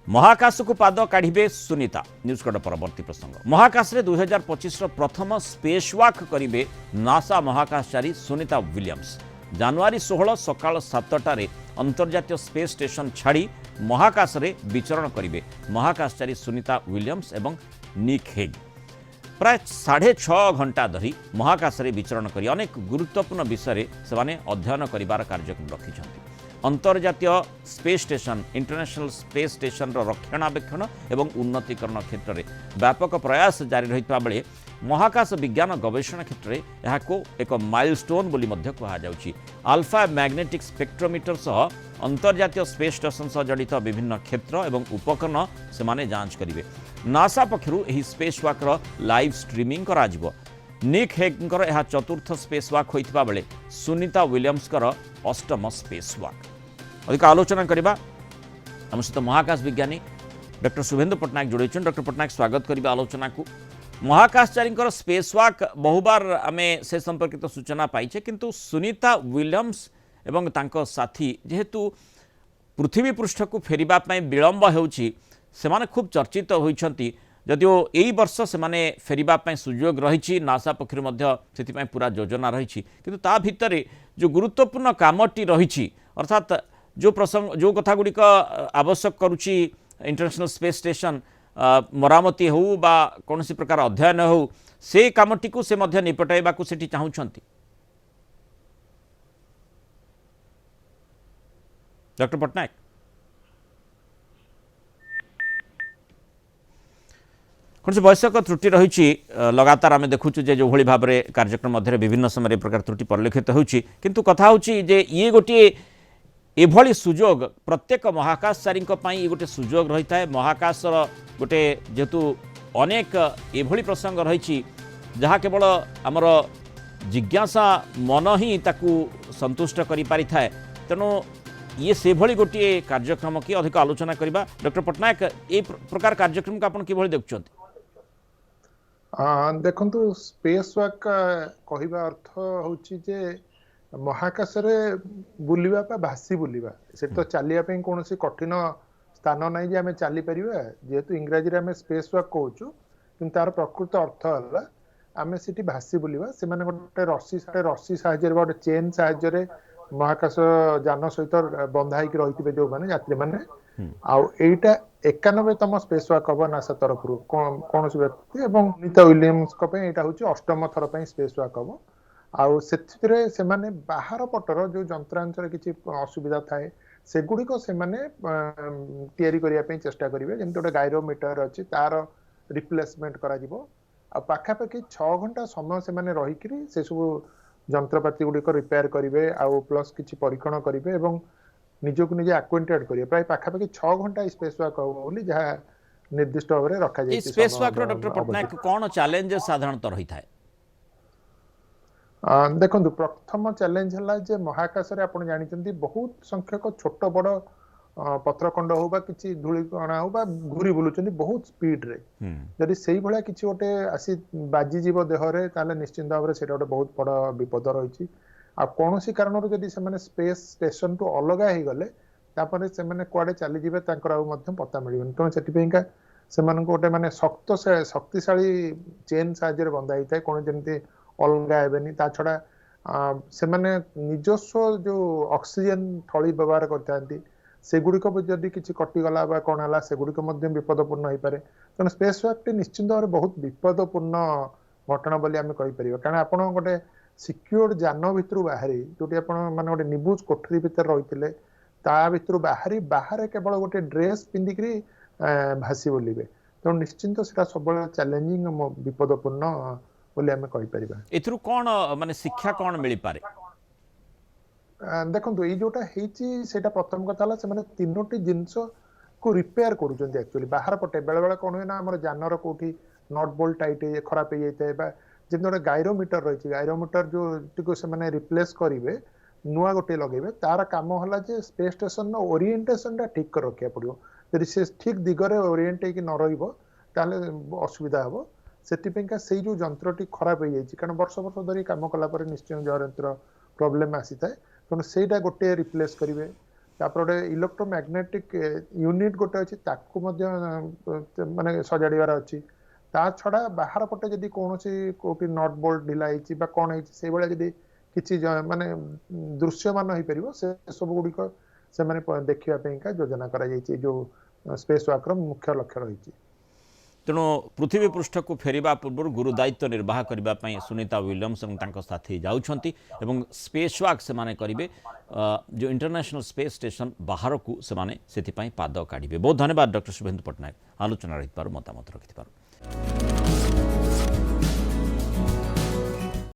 महाकाश को पाद काढ़े सुनीता न्यूज कट परवर्ती प्रसंग महाकाश में 2025 प्रथम स्पेस वॉक करेंगे नासा महाकाशचारी सुनीता विलियम्स जनवरी 16 सकाल 7टार अंतर्जातीय स्पेस स्टेशन छाड़ी महाकाश में विचरण करेंगे महाकाशचारी सुनीता विलियम्स एवं निक हेग प्राय 6.5 घंटा धरी महाकाश में विचरण कर अनेक गुरुत्वपूर्ण विषय से अध्ययन कर कार्यक्रम रखिंट अंतर्जातीय space station international space station रक्षणाबेक्षण एवं उन्नतीकरण क्षेत्र में व्यापक प्रयास जारी रही बेले महाकाश विज्ञान गवेषणा क्षेत्र में यह एक माइलस्टोन बोली कहुच्छी अल्फा मैग्नेटिक स्पेक्ट्रोमीटर सह अंतर्जातीय स्पेस स्टेशन सह जड़ित विभिन्न क्षेत्र एवं उपकरण से जांच करेंगे नासा पक्षरु एही स्पेस वॉकर लाइव स्ट्रीमिंग कराजिबो निक हेगकर यह चतुर्थ स्पेस वॉक होइतिबा बेले सुनीता विलियम्सकर अष्टम स्पेस वॉक अधिक आलोचना करबा हम सहित महाकाश विज्ञानी डॉक्टर शुभेन्दु पट्टनायक जोड़ी डॉक्टर पट्टनायक स्वागत करिबा आलोचना को महाकाशचारी स्पेस वॉक बहुबार आम से संपर्कित सूचना पाइछे किंतु सुनीता विलियम्स एवं तांको साथी जेहेतु पृथ्वी पृष्ठ को फेरिबा पई विलंब होउछि सेमाने खूब चर्चित होइछंती जदिओ यही वर्ष से फेरवाई सुजोग रही नासा पक्ष से पूरा योजना रही किंतु ता भितर जो गुरुत्वपूर्ण कामटी रही अर्थात जो प्रसंग जो कथा गुड़िक आवश्यक करुच्ची इंटरनेशनल स्पेस स्टेशन मरामती हो बा कौन प्रकार अध्ययन हो से कामटी को से निपटाइबा को सेठी चाहूछंती डॉक्टर पट्टनायक कौन से वयस्क त्रुटि रही लगातार आम देखुचु जो भली भाव में कार्यक्रम मध्य विभिन्न समय प्रकार त्रुटि परिलक्षित होउछि किंतु कथा होउछि जे ये गोटे एभली सुजोग प्रत्येक महाकाशचारी ये गोटे सुजोग रही है महाकाश गोटे जेहेतु अनेक एभली प्रसंग रही जहाँ केवल आमर जिज्ञासा मन ही ताकू संतुष्ट करि पारि थाए तेणु ये से भली गोटे कार्यक्रम की अधिक आलोचना करबा डॉक्टर पट्टनायक ए प्रकार कार्यक्रम को आपण किभली देखुछंती देखु स्पेस वॉक कहवा अर्थ हूँ महाकाश रे बुलिबा बा भासी बुलिबा से तो चलिया कौन कठिन स्थान ना जे आम चली पार जेहेतु इंग्राजी आम स्पेस वॉक कहूँ कि तार प्रकृत अर्थ है आम से भासी बुलिबा से गोटे रस्सी साहाय्य गोटे चेन साहाय्य महाकाश यान सहित बंधा रही जो मैंने यात्री मैंने आईटा 91तम स्पेस वॉक हम नासा तरफ कौन व्यक्ति और सुनीता विलियम्स यहाँ हूँ अष्टम थर पर स्पेस वॉक हम आउ से बाहर पटर जो जंत्रांशर किसी असुविधा थाए सेगुड़िक से तैयारी करने चेष्टा करेंगे जमी गोटे गायरोमीटर अच्छी तार रिप्लेसमेंट पाखापाखि 6 घंटा समय से रही से सब जंत्रपाति गुड़िक रिपेयर करेंगे आउ प्लस किसी परीक्षण करेंगे और निजक निजे आक्वेंटेड करेंगे प्राय पाखापाखि 6 घंटा स्पेस वॉक हम जहाँ निर्दिष्ट भाव में रखा जाए स्पेस वॉक डॉक्टर पट्टनायक कौन चैलेंज साधारणतः रही है देखो प्रथम चैलेंज है महाकाश रे आपण जानी बहुत संख्यक छोट बड़ पत्रखंड हो कि धूलिकणा हो घूरी बुलूं बहुत स्पीड रे जदि से भाया किसी गोटे आसी बाजिजीव देहरे ताले निश्चिंत भाव में गोटे बहुत बड़ विपद रही आ कौन कारण जदि से स्पेस स्टेशन टू अलग हो गले से कुआडे चलीजे पता मिलनी तेणु से गोटे माने शक्तिशाली चेन साहाय्य बंधा होता है कौन जमी अलग हेनी ता छड़ा से निजस्व जो ऑक्सीजन थली व्यवहार करते सेगुड़िक जदि किसी कटिगला कौन है सेगुड़िक विपदपूर्ण हो पाए तेणु स्पेस वॉक टी निश्चिंत भाव में बहुत विपदपूर्ण घटना बोली आम कहीपर कारण आप गोटे सिक्योर्ड जान भितर बाहरी जो मैंने गोटे निबुज कोठरी भितर रही ता भितर बाहरी बाहर केवल गोटे ड्रेस पिंधिक भासी बोलिए तेणु निश्चिंत से सब चैलेंजिंग विपदपूर्ण बोली आम कहीपर एथुरु कौन माने शिक्षा कौन मिल पारे देखो ये जोटा है प्रथम कथा से तीनोटी जिनस को रिपेयर करुँच बाहर पटे बेले बेले कौन हुए आम जानर कौटी नट बोल्ट टाइट खराब हो जाए जमी गोटे गायरोमीटर रही गायरोमीटर जो से रिप्लेस करेंगे नुआ गोटे लगे तार कम है स्पेस स्टेशन ओरिएंटेशन ठीक कर रखा पड़ो जब से ठीक दिगरे ओरिएंट न रही असुविधा हम से जो जंत्रटी खराब हो जाए कारण वर्ष वर्ष धरी कम कलापर निश्चय जंत्र प्रोब्लेम आसी थाए तेणु से गोटे रिप्लेस करेंगे ତାପରେ ଗୋଟେ ଇଲେକ୍ଟ୍ରୋମ୍ୟାଗ୍ନେଟିକ୍ ୟୁନିଟ୍ ଗୋଟେ ଅଛି ତାକୁ ମଧ୍ୟ ମାନେ ସଜାଡ଼ିବାର ଅଛି। ତା ଛଡ଼ା ବାହାର ପଟେ ଯଦି କୌଣସି କୋଉଠି ନଟ୍ ବୋଲ୍ଟ ଢିଲା ହେଇଛି ବା କ'ଣ ହେଇଛି ସେଇଭଳିଆ ଯଦି କିଛି ମାନେ ଦୃଶ୍ୟମାନ ହେଇପାରିବ ସେ ସବୁ ଗୁଡ଼ିକ ସେମାନେ ଦେଖିବା ପାଇଁକା ଯୋଜନା କରାଯାଇଛି ଯେଉଁ ସ୍ପେସ୍ ୱାକ୍ର ମୁଖ୍ୟ ଲକ୍ଷ୍ୟ ରହିଛି। ତେଣୁ ପୃଥିବୀ ପୃଷ୍ଠକୁ ଫେରିବା ପୂର୍ବରୁ ଗୁରୁ ଦାୟିତ୍ୱ ନିର୍ବାହ କରିବା ପାଇଁ ସୁନିତା ୱିଲିୟମ୍ସ ଏବଂ ତାଙ୍କ ସାଥୀ ଯାଉଛନ୍ତି ଏବଂ ସ୍ପେସ୍ ୱାକ୍ ସେମାନେ କରିବେ ଯେଉଁ ଇଣ୍ଟରନ୍ୟାସନାଲ ସ୍ପେସ୍ ଷ୍ଟେସନ ବାହାରକୁ ସେମାନେ ସେଥିପାଇଁ ପାଦ କାଢ଼ିବେ। ବହୁତ ଧନ୍ୟବାଦ ଡକ୍ଟର ଶୁଭେନ୍ଦୁ ପଟ୍ଟନାୟକ ଆଲୋଚନା ରହିଥିବାରୁ ମତାମତ ରଖିଥିବାରୁ।